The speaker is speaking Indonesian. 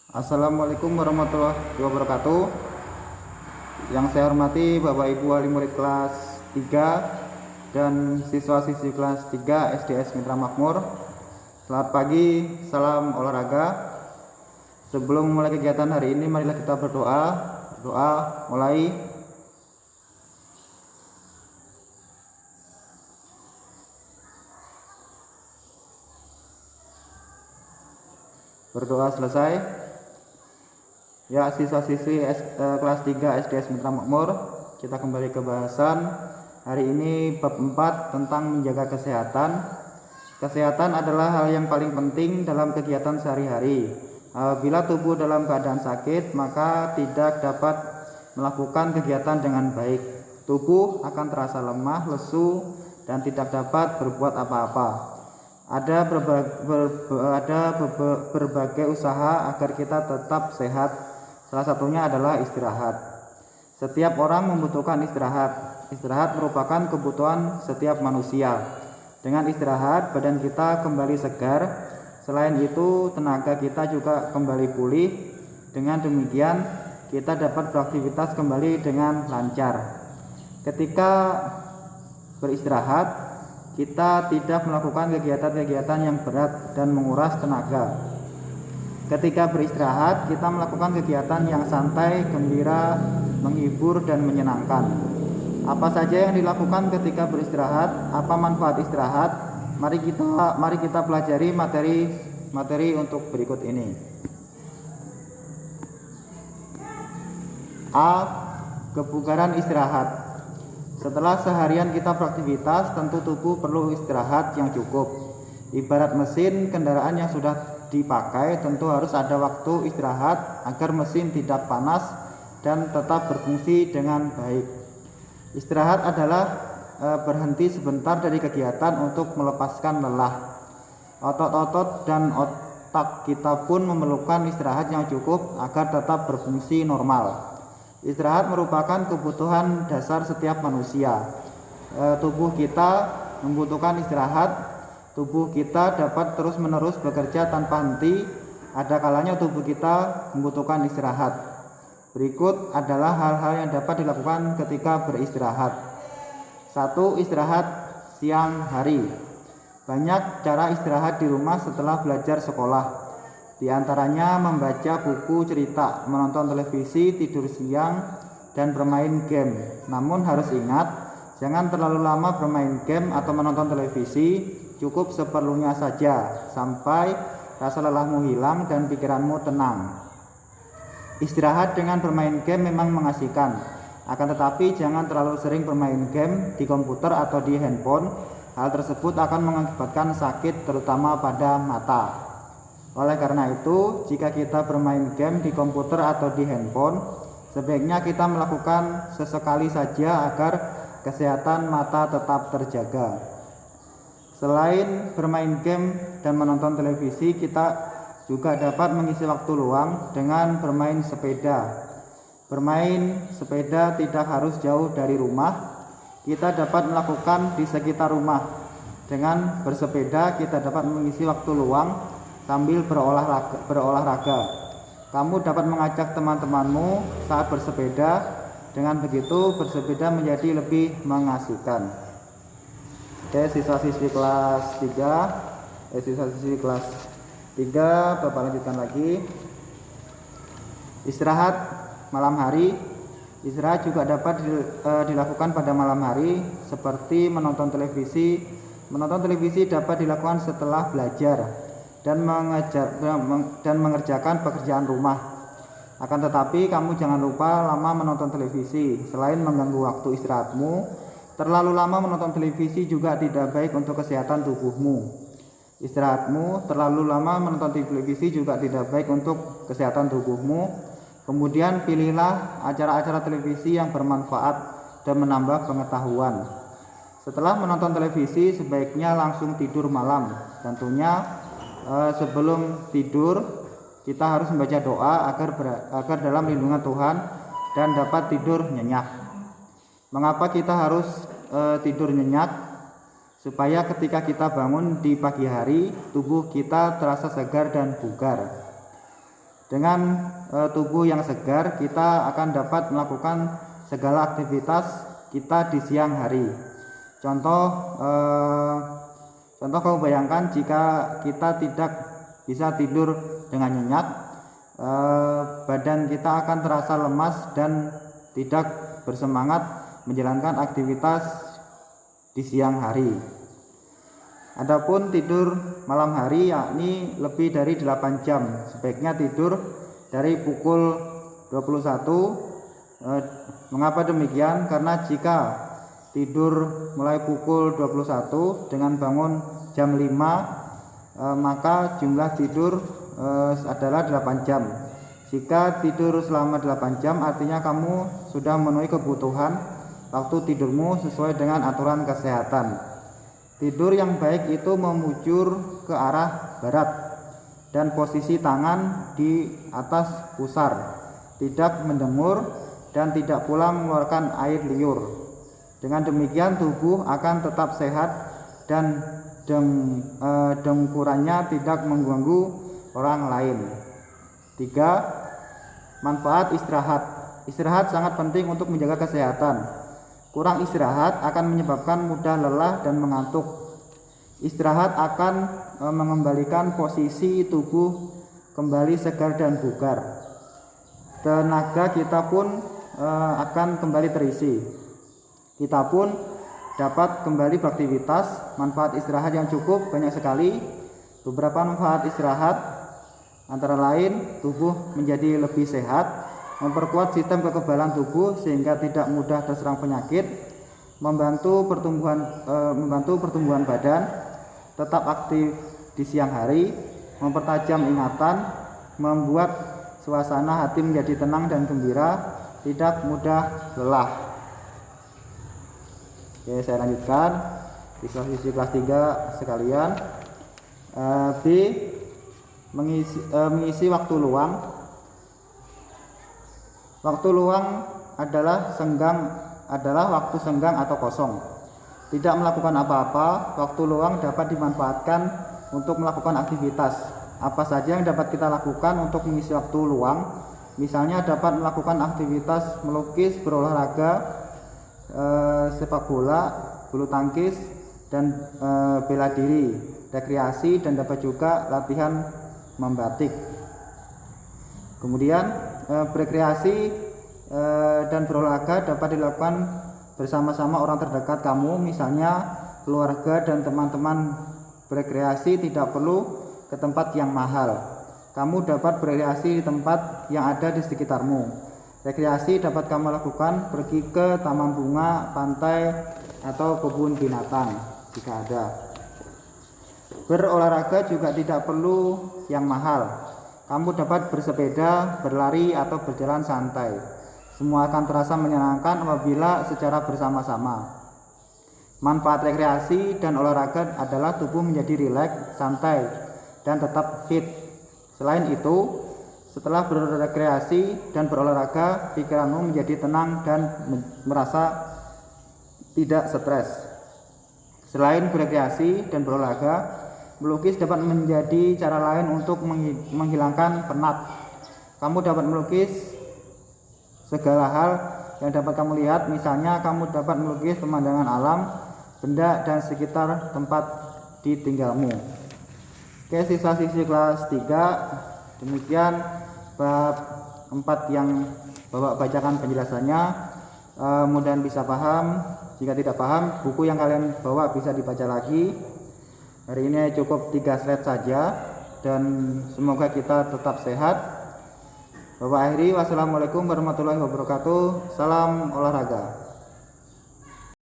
Assalamualaikum warahmatullahi wabarakatuh. Yang saya hormati Bapak Ibu wali murid kelas 3 dan siswa-siswi kelas 3 SDS Mitra Makmur. Selamat pagi, salam olahraga. Sebelum mulai kegiatan hari ini, marilah kita berdoa. Doa mulai. Berdoa selesai. Ya, siswa-siswi kelas 3 SDS Mitra Makmur, kita kembali ke bahasan. Hari ini bab 4 tentang menjaga kesehatan. Kesehatan adalah hal yang paling penting dalam kegiatan sehari-hari. Apabila tubuh dalam keadaan sakit, maka tidak dapat melakukan kegiatan dengan baik. Tubuh akan terasa lemah, lesu, dan tidak dapat berbuat apa-apa. Ada berbagai usaha agar kita tetap sehat. Salah satunya adalah istirahat. Setiap orang membutuhkan istirahat. Istirahat merupakan kebutuhan setiap manusia. Dengan istirahat, badan kita kembali segar. Selain itu, tenaga kita juga kembali pulih. Dengan demikian, kita dapat beraktivitas kembali dengan lancar. Ketika beristirahat, kita tidak melakukan kegiatan-kegiatan yang berat dan menguras tenaga. Ketika beristirahat, kita melakukan kegiatan yang santai, gembira, menghibur, dan menyenangkan. Apa saja yang dilakukan ketika beristirahat? Apa manfaat istirahat? Mari kita pelajari materi untuk berikut ini. A. Kebugaran istirahat. Setelah seharian kita beraktivitas, tentu tubuh perlu istirahat yang cukup. Ibarat mesin kendaraan yang sudah dipakai, tentu harus ada waktu istirahat agar mesin tidak panas dan tetap berfungsi dengan baik. Istirahat adalah berhenti sebentar dari kegiatan untuk melepaskan lelah. Otot-otot dan otak kita pun memerlukan istirahat yang cukup agar tetap berfungsi normal. Istirahat merupakan kebutuhan dasar setiap manusia. Tubuh kita membutuhkan istirahat. Tubuh kita dapat terus-menerus bekerja tanpa henti. Ada kalanya tubuh kita membutuhkan istirahat. Berikut adalah hal-hal yang dapat dilakukan ketika beristirahat. 1. Istirahat siang hari. Banyak cara istirahat di rumah setelah belajar sekolah. Di antaranya membaca buku cerita, menonton televisi, tidur siang, dan bermain game. Namun harus ingat, jangan terlalu lama bermain game atau menonton televisi, cukup seperlunya saja, sampai rasa lelahmu hilang dan pikiranmu tenang. Istirahat dengan bermain game memang mengasihkan, akan tetapi jangan terlalu sering bermain game di komputer atau di handphone. Hal tersebut akan mengakibatkan sakit terutama pada mata. Oleh karena itu, jika kita bermain game di komputer atau di handphone, sebaiknya kita melakukan sesekali saja agar kesehatan mata tetap terjaga. Selain bermain game dan menonton televisi, kita juga dapat mengisi waktu luang dengan bermain sepeda. Bermain sepeda tidak harus jauh dari rumah. Kita dapat melakukan di sekitar rumah. Dengan bersepeda, kita dapat mengisi waktu luang sambil berolahraga. Kamu dapat mengajak teman-temanmu saat bersepeda. Dengan begitu, bersepeda menjadi lebih mengasihkan. Oke, siswa-siswi kelas 3, Bapak lanjutkan lagi. Istirahat malam hari. Istirahat juga dapat dilakukan pada malam hari, seperti menonton televisi. Menonton televisi dapat dilakukan setelah belajar dan mengerjakan pekerjaan rumah. Akan tetapi kamu jangan lupa lama menonton televisi. Selain mengganggu waktu istirahatmu, terlalu lama menonton televisi juga tidak baik untuk kesehatan tubuhmu. Istirahatmu terlalu lama menonton televisi juga tidak baik untuk kesehatan tubuhmu. Kemudian pilihlah acara-acara televisi yang bermanfaat dan menambah pengetahuan. Setelah menonton televisi, sebaiknya langsung tidur malam. Tentunya sebelum tidur kita harus membaca doa agar dalam lindungan Tuhan dan dapat tidur nyenyak. Mengapa kita harus tidur nyenyak? Supaya ketika kita bangun di pagi hari, tubuh kita terasa segar dan bugar. Dengan tubuh yang segar, kita akan dapat melakukan segala aktivitas kita di siang hari. Contoh kamu bayangkan jika kita tidak bisa tidur dengan nyenyak, badan kita akan terasa lemas dan tidak bersemangat menjalankan aktivitas di siang hari. Adapun tidur malam hari yakni lebih dari 8 jam. Sebaiknya tidur dari pukul 21. Mengapa demikian? Karena jika tidur mulai pukul 21 dengan bangun jam 5, maka jumlah tidur adalah 8 jam. Jika tidur selama 8 jam artinya kamu sudah memenuhi kebutuhan waktu tidurmu sesuai dengan aturan kesehatan. Tidur yang baik itu memujur ke arah barat dan posisi tangan di atas pusar, tidak menjemur dan tidak pula mengeluarkan air liur. Dengan demikian tubuh akan tetap sehat dan dengkurannya tidak mengganggu orang lain. 3. Manfaat istirahat. Istirahat sangat penting untuk menjaga kesehatan. Kurang istirahat akan menyebabkan mudah lelah dan mengantuk. Istirahat akan mengembalikan posisi tubuh kembali segar dan bugar. Tenaga kita pun akan kembali terisi. Kita pun dapat kembali beraktivitas. Manfaat istirahat yang cukup banyak sekali. Beberapa manfaat istirahat antara lain tubuh menjadi lebih sehat, memperkuat sistem kekebalan tubuh sehingga tidak mudah terserang penyakit, membantu pertumbuhan badan, tetap aktif di siang hari, mempertajam ingatan, membuat suasana hati menjadi tenang dan gembira, tidak mudah lelah. Oke, saya lanjutkan. Siswa-siswi kelas 3 sekalian. B. Mengisi waktu luang. Waktu luang adalah waktu senggang atau kosong. Tidak melakukan apa-apa. Waktu luang dapat dimanfaatkan untuk melakukan aktivitas. Apa saja yang dapat kita lakukan untuk mengisi waktu luang? Misalnya dapat melakukan aktivitas melukis, berolahraga, sepak bola, bulu tangkis, dan bela diri, rekreasi, dan dapat juga latihan membatik. Kemudian berkreasi dan berolahraga dapat dilakukan bersama-sama orang terdekat kamu, misalnya keluarga dan teman-teman. Berkreasi tidak perlu ke tempat yang mahal. Kamu dapat berkreasi di tempat yang ada di sekitarmu. Rekreasi dapat kamu lakukan pergi ke taman bunga, pantai, atau kebun binatang jika ada. Berolahraga juga tidak perlu yang mahal. Kamu dapat bersepeda, berlari, atau berjalan santai. Semua akan terasa menyenangkan apabila secara bersama-sama. Manfaat rekreasi dan olahraga adalah tubuh menjadi rileks, santai, dan tetap fit. Selain itu, setelah berrekreasi dan berolahraga, pikiranmu menjadi tenang dan merasa tidak stres. Selain berrekreasi dan berolahraga, melukis dapat menjadi cara lain untuk menghilangkan penat. Kamu dapat melukis segala hal yang dapat kamu lihat, misalnya kamu dapat melukis pemandangan alam, benda, dan sekitar tempat ditinggalmu. Oke, siswa-siswi kelas 3, demikian bab 4 yang Bapak bacakan penjelasannya. Mudah-mudahan bisa paham. Jika tidak paham, buku yang kalian bawa bisa dibaca lagi. Hari ini cukup 3 slide saja, dan semoga kita tetap sehat. Bapak akhiri, wassalamualaikum warahmatullahi wabarakatuh. Salam olahraga.